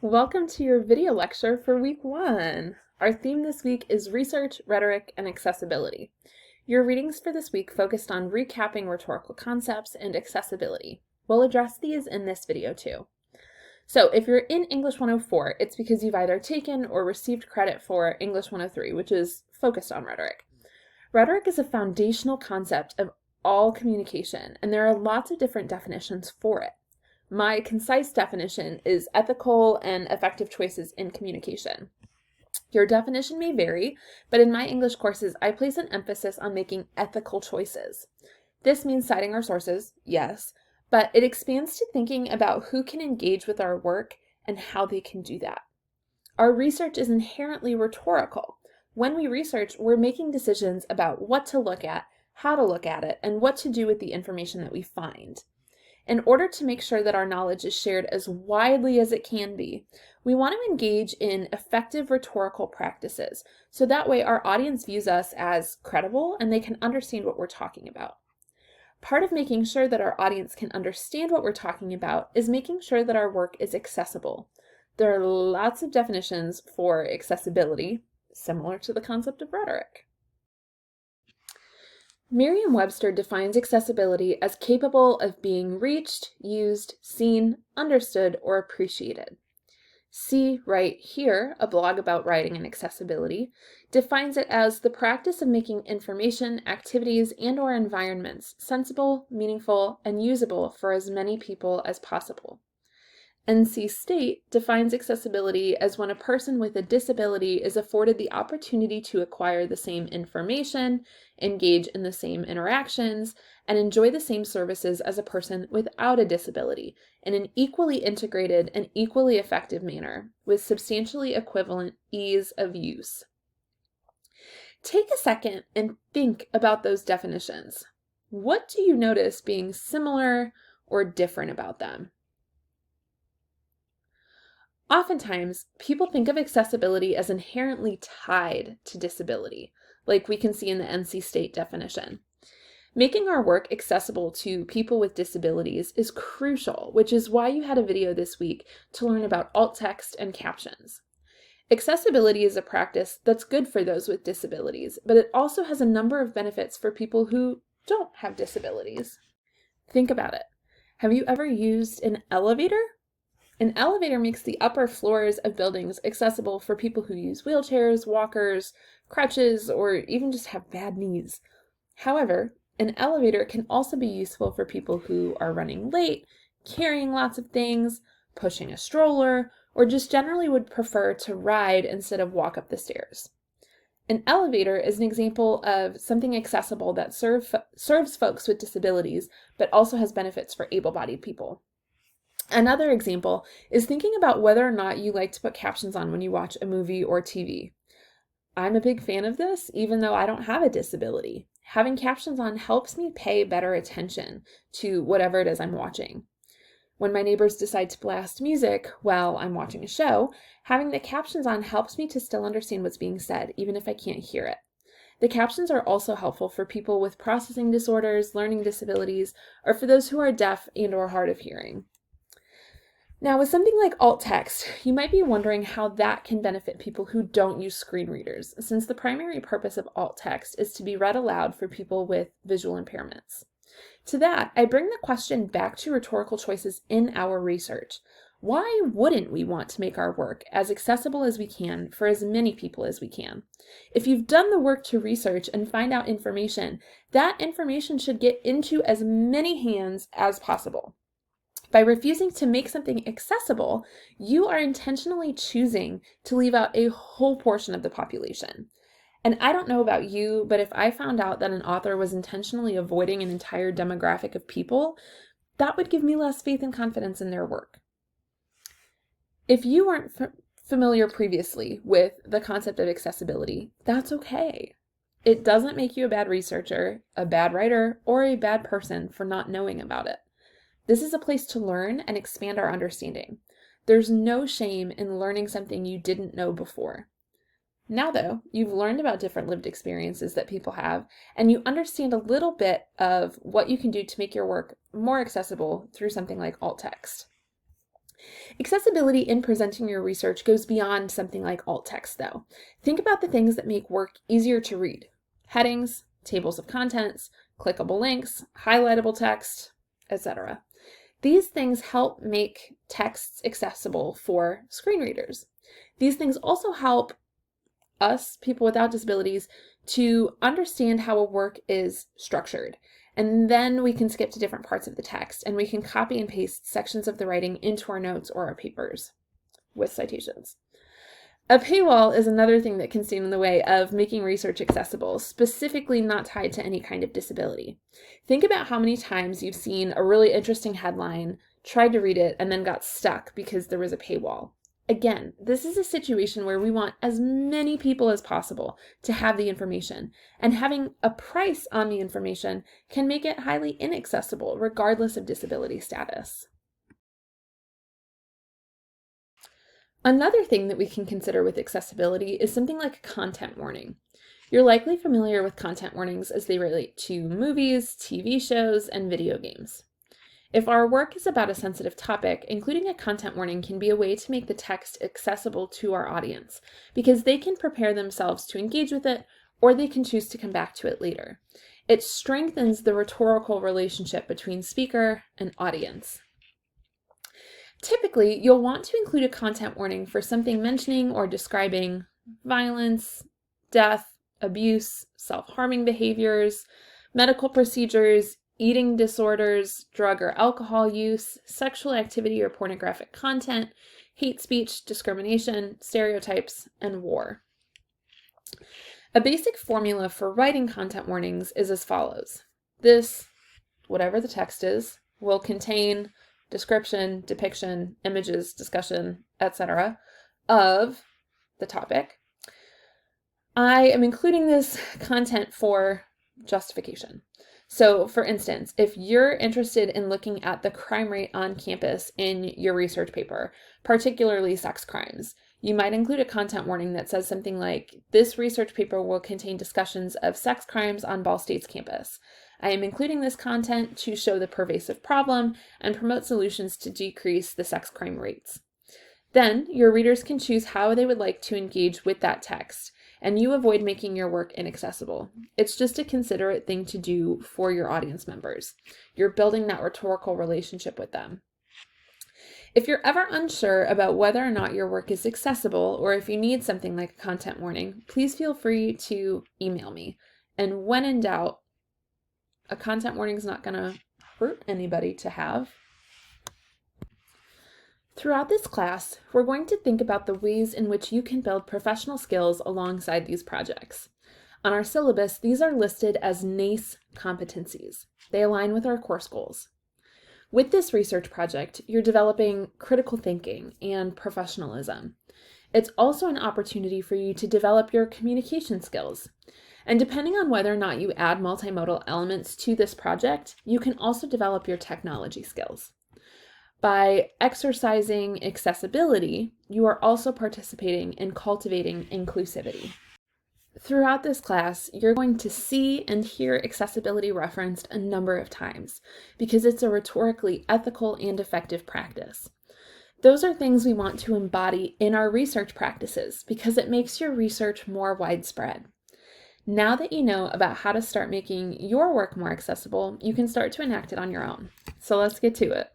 Welcome to your video lecture for week 1. Our theme this week is research, rhetoric, and accessibility. Your readings for this week focused on recapping rhetorical concepts and accessibility. We'll address these in this video too. So if you're in English 104, it's because you've either taken or received credit for English 103, which is focused on rhetoric. Rhetoric is a foundational concept of all communication, and there are lots of different definitions for it. My concise definition is ethical and effective choices in communication. Your definition may vary, but in my English courses, I place an emphasis on making ethical choices. This means citing our sources, yes, but it expands to thinking about who can engage with our work and how they can do that. Our research is inherently rhetorical. When we research, we're making decisions about what to look at, how to look at it, and what to do with the information that we find. In order to make sure that our knowledge is shared as widely as it can be, we want to engage in effective rhetorical practices, so that way our audience views us as credible and they can understand what we're talking about. Part of making sure that our audience can understand what we're talking about is making sure that our work is accessible. There are lots of definitions for accessibility, similar to the concept of rhetoric. Merriam-Webster defines accessibility as capable of being reached, used, seen, understood, or appreciated. See Right Here, a blog about writing and accessibility, defines it as the practice of making information, activities, and/or environments sensible, meaningful, and usable for as many people as possible. NC State defines accessibility as when a person with a disability is afforded the opportunity to acquire the same information, engage in the same interactions, and enjoy the same services as a person without a disability in an equally integrated and equally effective manner with substantially equivalent ease of use. Take a second and think about those definitions. What do you notice being similar or different about them? Oftentimes, people think of accessibility as inherently tied to disability, like we can see in the NC State definition. Making our work accessible to people with disabilities is crucial, which is why you had a video this week to learn about alt text and captions. Accessibility is a practice that's good for those with disabilities, but it also has a number of benefits for people who don't have disabilities. Think about it. Have you ever used an elevator? An elevator makes the upper floors of buildings accessible for people who use wheelchairs, walkers, crutches, or even just have bad knees. However, an elevator can also be useful for people who are running late, carrying lots of things, pushing a stroller, or just generally would prefer to ride instead of walk up the stairs. An elevator is an example of something accessible that serves folks with disabilities, but also has benefits for able-bodied people. Another example is thinking about whether or not you like to put captions on when you watch a movie or TV. I'm a big fan of this, even though I don't have a disability. Having captions on helps me pay better attention to whatever it is I'm watching. When my neighbors decide to blast music while I'm watching a show, having the captions on helps me to still understand what's being said, even if I can't hear it. The captions are also helpful for people with processing disorders, learning disabilities, or for those who are deaf and/or hard of hearing. Now, with something like alt text, you might be wondering how that can benefit people who don't use screen readers, since the primary purpose of alt text is to be read aloud for people with visual impairments. To that, I bring the question back to rhetorical choices in our research. Why wouldn't we want to make our work as accessible as we can for as many people as we can? If you've done the work to research and find out information, that information should get into as many hands as possible. By refusing to make something accessible, you are intentionally choosing to leave out a whole portion of the population. And I don't know about you, but if I found out that an author was intentionally avoiding an entire demographic of people, that would give me less faith and confidence in their work. If you weren't familiar previously with the concept of accessibility, that's okay. It doesn't make you a bad researcher, a bad writer, or a bad person for not knowing about it. This is a place to learn and expand our understanding. There's no shame in learning something you didn't know before. Now, though, you've learned about different lived experiences that people have, and you understand a little bit of what you can do to make your work more accessible through something like alt text. Accessibility in presenting your research goes beyond something like alt text, though. Think about the things that make work easier to read. Headings, tables of contents, clickable links, highlightable text, etc. These things help make texts accessible for screen readers. These things also help us, people without disabilities, to understand how a work is structured. And then we can skip to different parts of the text and we can copy and paste sections of the writing into our notes or our papers with citations. A paywall is another thing that can stand in the way of making research accessible, specifically not tied to any kind of disability. Think about how many times you've seen a really interesting headline, tried to read it, and then got stuck because there was a paywall. Again, this is a situation where we want as many people as possible to have the information, and having a price on the information can make it highly inaccessible, regardless of disability status. Another thing that we can consider with accessibility is something like a content warning. You're likely familiar with content warnings as they relate to movies, TV shows, and video games. If our work is about a sensitive topic, including a content warning can be a way to make the text accessible to our audience, because they can prepare themselves to engage with it, or they can choose to come back to it later. It strengthens the rhetorical relationship between speaker and audience. Typically, you'll want to include a content warning for something mentioning or describing violence, death, abuse, self-harming behaviors, medical procedures, eating disorders, drug or alcohol use, sexual activity or pornographic content, hate speech, discrimination, stereotypes, and war. A basic formula for writing content warnings is as follows. This, whatever the text is, will contain description, depiction, images, discussion, etc. of the topic. I am including this content for justification. So, for instance, if you're interested in looking at the crime rate on campus in your research paper, particularly sex crimes, you might include a content warning that says something like, this research paper will contain discussions of sex crimes on Ball State's campus. I am including this content to show the pervasive problem and promote solutions to decrease the sex crime rates. Then, your readers can choose how they would like to engage with that text, and you avoid making your work inaccessible. It's just a considerate thing to do for your audience members. You're building that rhetorical relationship with them. If you're ever unsure about whether or not your work is accessible, or if you need something like a content warning, please feel free to email me. And when in doubt, a content warning is not going to hurt anybody to have. Throughout this class, we're going to think about the ways in which you can build professional skills alongside these projects. On our syllabus, these are listed as NACE competencies. They align with our course goals. With this research project, you're developing critical thinking and professionalism. It's also an opportunity for you to develop your communication skills. And depending on whether or not you add multimodal elements to this project, you can also develop your technology skills. By exercising accessibility, you are also participating in cultivating inclusivity. Throughout this class, you're going to see and hear accessibility referenced a number of times because it's a rhetorically ethical and effective practice. Those are things we want to embody in our research practices because it makes your research more widespread. Now that you know about how to start making your work more accessible, you can start to enact it on your own. So let's get to it.